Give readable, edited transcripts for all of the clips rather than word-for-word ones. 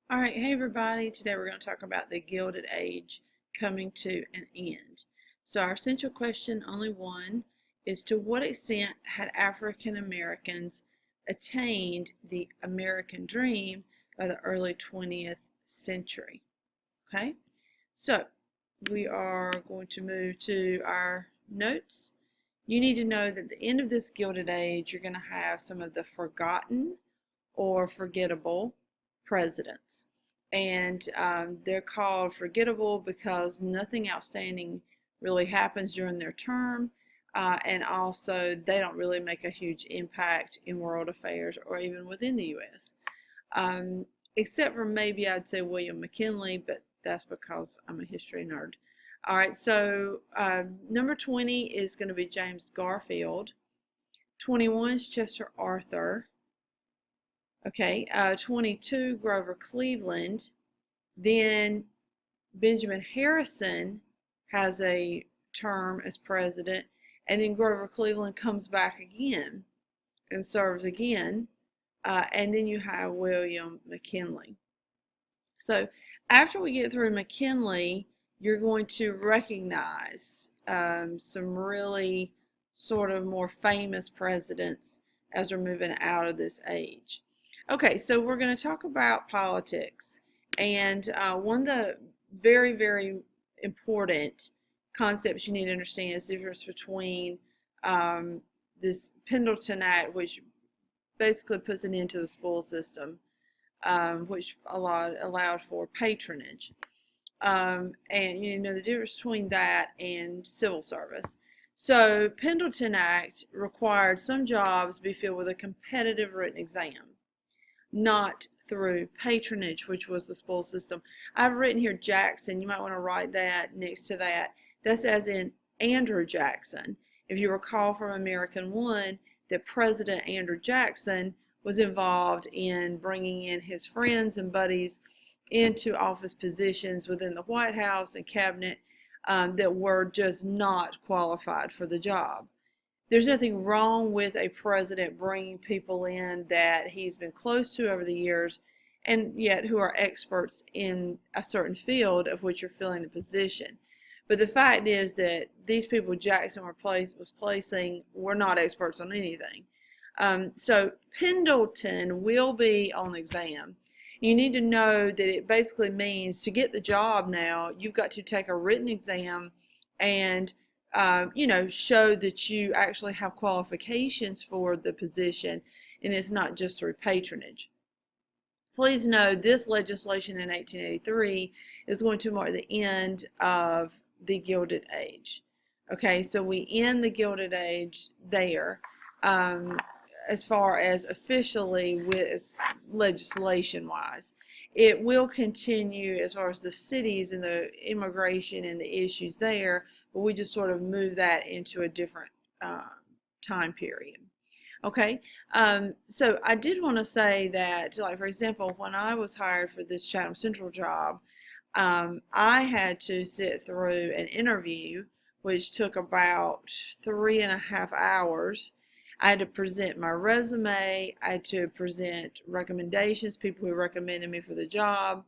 All right, hey everybody. Today we're going to talk about the Gilded Age coming to an end. So our essential question, only one, is to what extent had African Americans attained the American dream by the early 20th century? Okay, so we are going to move to our notes. You need to know that at the end of this Gilded Age, you're going to have some of the forgotten or forgettable presidents. And they're called forgettable because nothing outstanding really happens during their term. And also, they don't really make a huge impact in world affairs or even within the U.S. Except for maybe I'd say William McKinley, but that's because I'm a history nerd. All right, so number 20 is going to be James Garfield. 21 is Chester Arthur. Okay, 22, Grover Cleveland. Then Benjamin Harrison has a term as president, and then Grover Cleveland comes back again and serves again, and then you have William McKinley. So after we get through McKinley, you're going to recognize some really sort of more famous presidents as we're moving out of this age. Okay, so we're going to talk about politics. And one of the very, very important concepts you need to understand is the difference between this Pendleton Act, which basically puts an end to the spoil system, which allowed for patronage. And you know the difference between that and civil service. So Pendleton Act required some jobs be filled with a competitive written exam, not through patronage, which was the spoil system. I've written here Jackson. You might want to write that next to that. That's as in Andrew Jackson. If you recall from American One, that President Andrew Jackson was involved in bringing in his friends and buddies into office positions within the White House and cabinet that were just not qualified for the job. There's nothing wrong with a president bringing people in that he's been close to over the years and yet who are experts in a certain field of which you're filling the position. But the fact is that these people Jackson was placing were not experts on anything. So Pendleton will be on the exam. You need to know that it basically means to get the job now, you've got to take a written exam and show that you actually have qualifications for the position and it's not just through patronage. Please know this legislation in 1883 is going to mark the end of the Gilded Age. Okay, so we end the Gilded Age there as far as officially with legislation-wise. It will continue as far as the cities and the immigration and the issues there, but we just sort of move that into a different time period. Okay, so I did want to say that, like for example, when I was hired for this Chatham Central job, I had to sit through an interview which took about 3.5 hours. I had to present my resume, I had to present recommendations, people who recommended me for the job,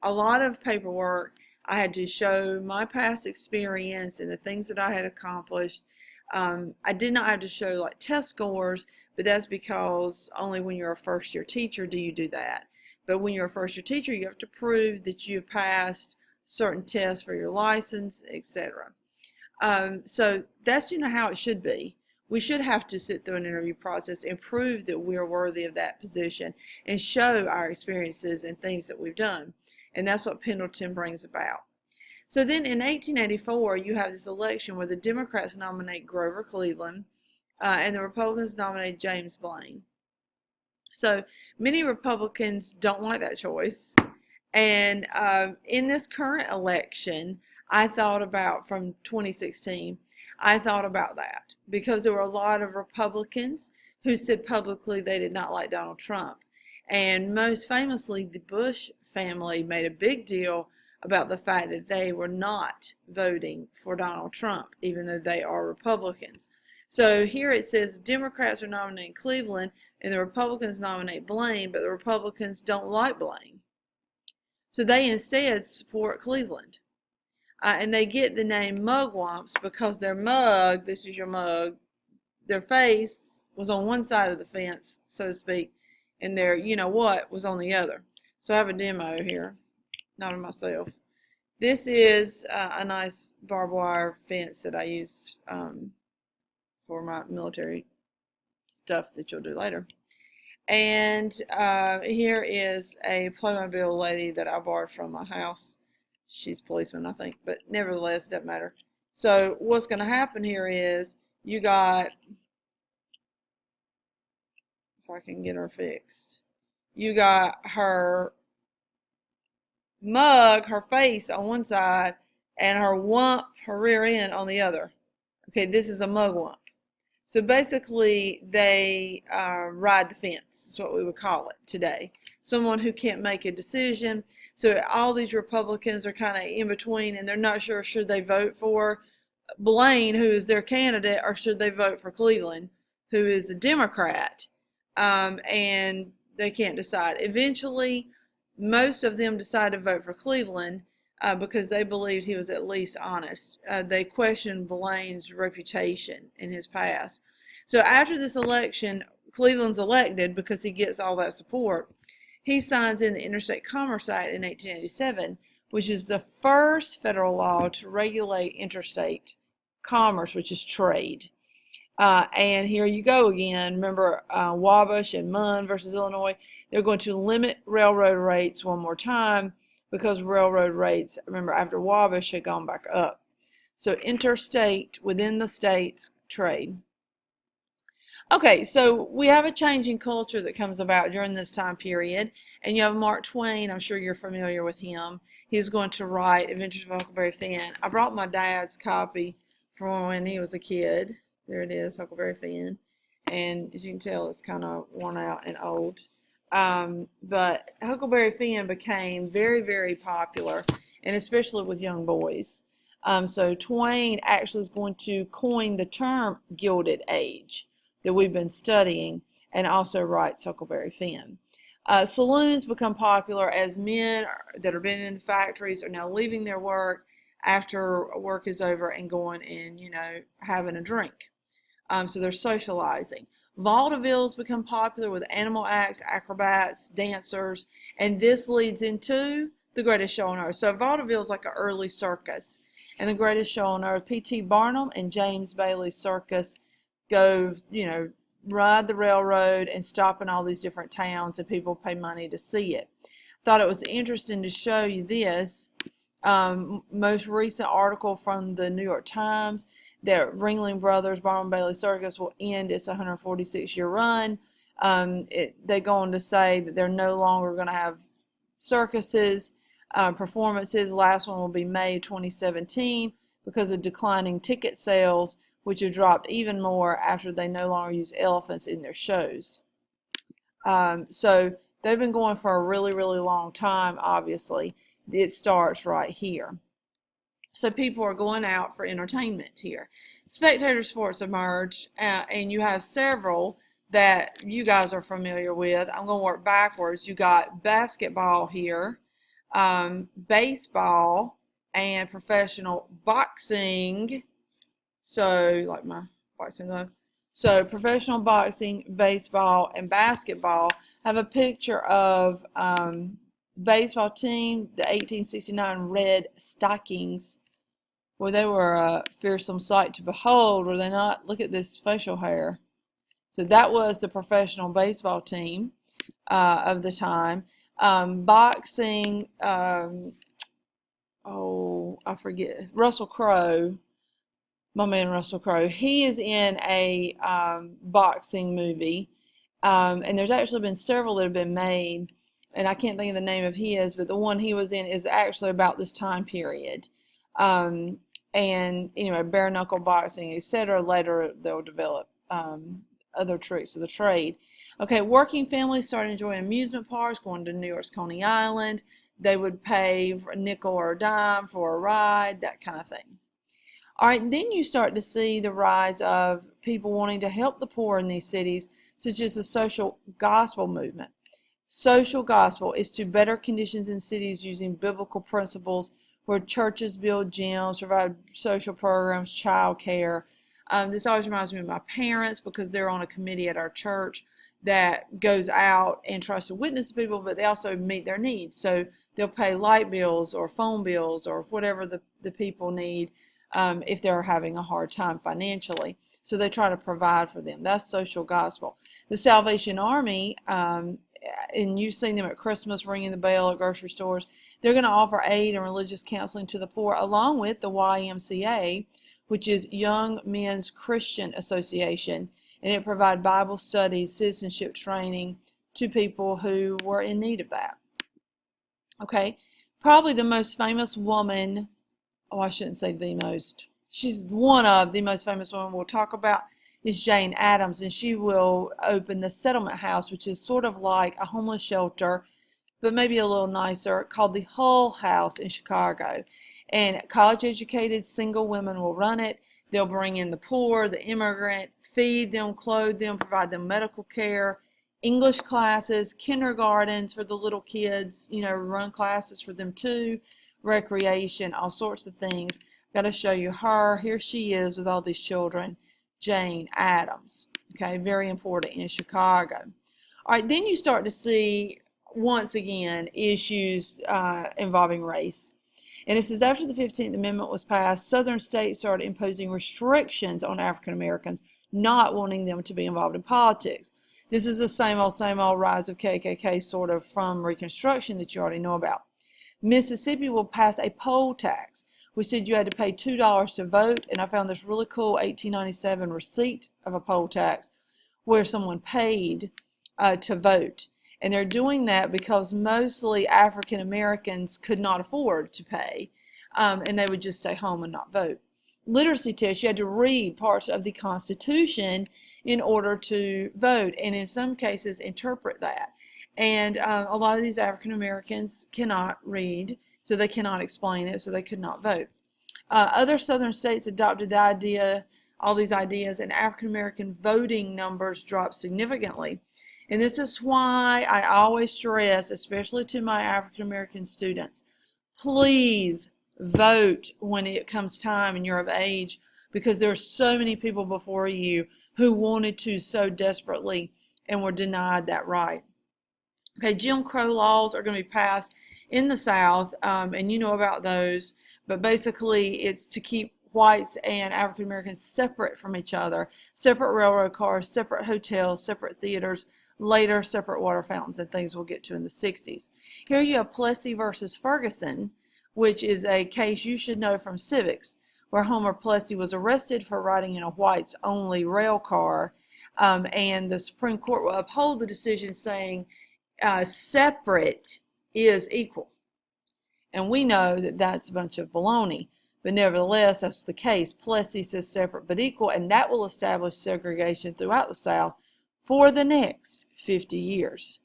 a lot of paperwork. I had to show my past experience and the things that I had accomplished. I did not have to show like test scores, but that's because only when you're a first year teacher do you do that. But when you're a first year teacher, you have to prove that you passed certain tests for your license, etc. So that's how it should be. We should have to sit through an interview process and prove that we're worthy of that position and show our experiences and things that we've done. And that's what Pendleton brings about. So then in 1884, you have this election where the Democrats nominate Grover Cleveland and the Republicans nominate James Blaine. So many Republicans don't like that choice. And in this current election, I thought about from 2016, I thought about that because there were a lot of Republicans who said publicly they did not like Donald Trump. And most famously, the Bush family made a big deal about the fact that they were not voting for Donald Trump, even though they are Republicans. So here it says Democrats are nominating Cleveland and the Republicans nominate Blaine, but the Republicans don't like Blaine. So they instead support Cleveland. And they get the name mugwumps because their mug, this is your mug, their face was on one side of the fence, so to speak, and their you know what was on the other. So I have a demo here, not of myself. This is a nice barbed wire fence that I use for my military stuff that you'll do later. And here is a Playmobil lady that I borrowed from my house. She's a policeman, I think, but nevertheless, it doesn't matter. So what's going to happen here is you got, if I can get her fixed, you got her mug, her face on one side, and her wump, her rear end on the other. Okay, this is a mugwump. So basically, they ride the fence, is what we would call it today. Someone who can't make a decision. So all these Republicans are kind of in between, and they're not sure should they vote for Blaine, who is their candidate, or should they vote for Cleveland, who is a Democrat, and they can't decide. Eventually, most of them decided to vote for Cleveland because they believed he was at least honest. They questioned Blaine's reputation in his past. So after this election, Cleveland's elected because he gets all that support. He signs in the Interstate Commerce Act in 1887, which is the first federal law to regulate interstate commerce, which is trade. And here you go again. Remember Wabash and Munn versus Illinois? They're going to limit railroad rates one more time because railroad rates, remember, after Wabash had gone back up. So interstate, within the states, trade. Okay, so we have a changing culture that comes about during this time period, and you have Mark Twain. I'm sure you're familiar with him. He's going to write Adventures of Huckleberry Finn. I brought my dad's copy from when he was a kid. There it is, Huckleberry Finn. And as you can tell, it's kind of worn out and old. But Huckleberry Finn became very, very popular, and especially with young boys. So Twain actually is going to coin the term Gilded Age that we've been studying, and also writes Huckleberry Finn. Saloons become popular as men that have been in the factories are now leaving their work after work is over and going and, having a drink. So they're socializing. Vaudevilles become popular with animal acts, acrobats, dancers, and this leads into the Greatest Show on Earth. So vaudeville is like an early circus, and the Greatest Show on Earth, P.T. Barnum and James Bailey's circus go, ride the railroad and stop in all these different towns, and people pay money to see it. Thought it was interesting to show you this most recent article from the New York Times that Ringling Brothers Barnum Bailey Circus will end its 146-year run. They go on to say that they're no longer going to have circuses, performances. The last one will be May 2017 because of declining ticket sales, which have dropped even more after they no longer use elephants in their shows. So they've been going for a really, really long time, obviously. It starts right here. So people are going out for entertainment here. Spectator sports emerge, and you have several that you guys are familiar with. I'm going to work backwards. You got basketball here, baseball, and professional boxing. So, like my boxing glove. So, professional boxing, baseball, and basketball have a picture of baseball team, the 1869 Red Stockings. Well, they were a fearsome sight to behold, were they not? Look at this facial hair. So that was the professional baseball team of the time. Boxing, I forget, Russell Crowe, my man Russell Crowe, he is in a boxing movie, and there's actually been several that have been made, and I can't think of the name of his, but the one he was in is actually about this time period. And bare knuckle boxing, etc. Later they'll develop other tricks of the trade. Okay, working families started enjoying amusement parks, going to New York's Coney Island. They would pay a nickel or a dime for a ride, that kind of thing. All right, then you start to see the rise of people wanting to help the poor in these cities, such as the social gospel movement. Social gospel is to better conditions in cities using biblical principles where churches build gyms, provide social programs, child care. This always reminds me of my parents because they're on a committee at our church that goes out and tries to witness to people, but they also meet their needs. So they'll pay light bills or phone bills or whatever the people need if they're having a hard time financially. So they try to provide for them. That's social gospel. The Salvation Army, and you've seen them at Christmas ringing the bell at grocery stores, they're going to offer aid and religious counseling to the poor, along with the YMCA, which is Young Men's Christian Association, and it provides Bible studies, citizenship training to people who were in need of that. Okay, probably the most famous woman, I shouldn't say the most, she's one of the most famous women we'll talk about is Jane Addams, and she will open the Settlement House, which is sort of like a homeless shelter, but maybe a little nicer, called the Hull House in Chicago. And college-educated single women will run it. They'll bring in the poor, the immigrant, feed them, clothe them, provide them medical care, English classes, kindergartens for the little kids, run classes for them too, recreation, all sorts of things. Got to show you her. Here she is with all these children, Jane Addams. Okay, very important in Chicago. All right, then you start to see, once again, issues involving race. And it says after the 15th Amendment was passed, Southern states started imposing restrictions on African Americans, not wanting them to be involved in politics. This is the same old rise of KKK sort of from Reconstruction that you already know about. Mississippi will pass a poll tax. We said you had to pay $2 to vote, and I found this really cool 1897 receipt of a poll tax where someone paid to vote. And they're doing that because mostly African Americans could not afford to pay, and they would just stay home and not vote. Literacy test, you had to read parts of the Constitution in order to vote, and in some cases interpret that. And a lot of these African Americans cannot read, so they cannot explain it, so they could not vote. Other southern states adopted all these ideas, and African American voting numbers dropped significantly. And this is why I always stress, especially to my African American students, please vote when it comes time and you're of age, because there are so many people before you who wanted to so desperately and were denied that right. Okay, Jim Crow laws are going to be passed in the South, and you know about those, but basically it's to keep whites and African Americans separate from each other, separate railroad cars, separate hotels, separate theaters, later separate water fountains, and things we'll get to in the 60s. Here you have Plessy versus Ferguson, which is a case you should know from civics, where Homer Plessy was arrested for riding in a whites-only rail car, and the Supreme Court will uphold the decision saying separate is equal. And we know that that's a bunch of baloney, but nevertheless, that's the case. Plessy says separate but equal, and that will establish segregation throughout the South for the next 50 years.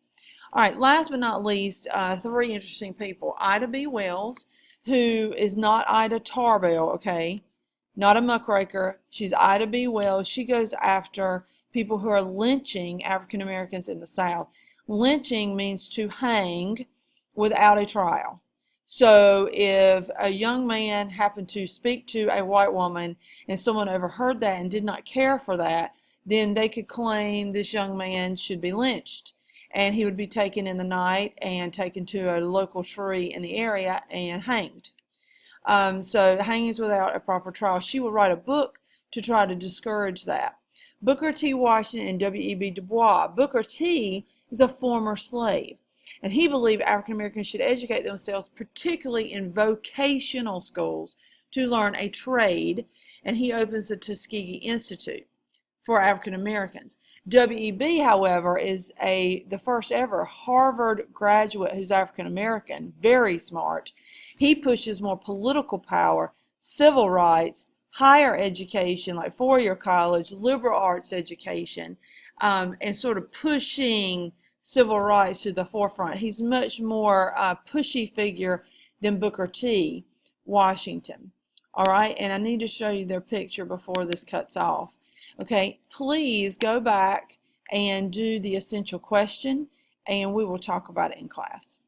All right, last but not least, three interesting people. Ida B. Wells, who is not Ida Tarbell, okay, not a muckraker. She's Ida B. Wells. She goes after people who are lynching African Americans in the South. Lynching means to hang without a trial. So if a young man happened to speak to a white woman and someone overheard that and did not care for that, then they could claim this young man should be lynched. And he would be taken in the night and taken to a local tree in the area and hanged. So hangings without a proper trial. She would write a book to try to discourage that. Booker T. Washington and W.E.B. Du Bois. Booker T. is a former slave, and he believed African Americans should educate themselves, particularly in vocational schools, to learn a trade, and he opens the Tuskegee Institute for African Americans. W.E.B., however, is the first ever Harvard graduate who's African American, very smart. He pushes more political power, civil rights, higher education, like four-year college, liberal arts education, and sort of pushing civil rights to the forefront. He's much more pushy figure than Booker T. Washington. All right, and I need to show you their picture before this cuts off. Okay, please go back and do the essential question and we will talk about it in class.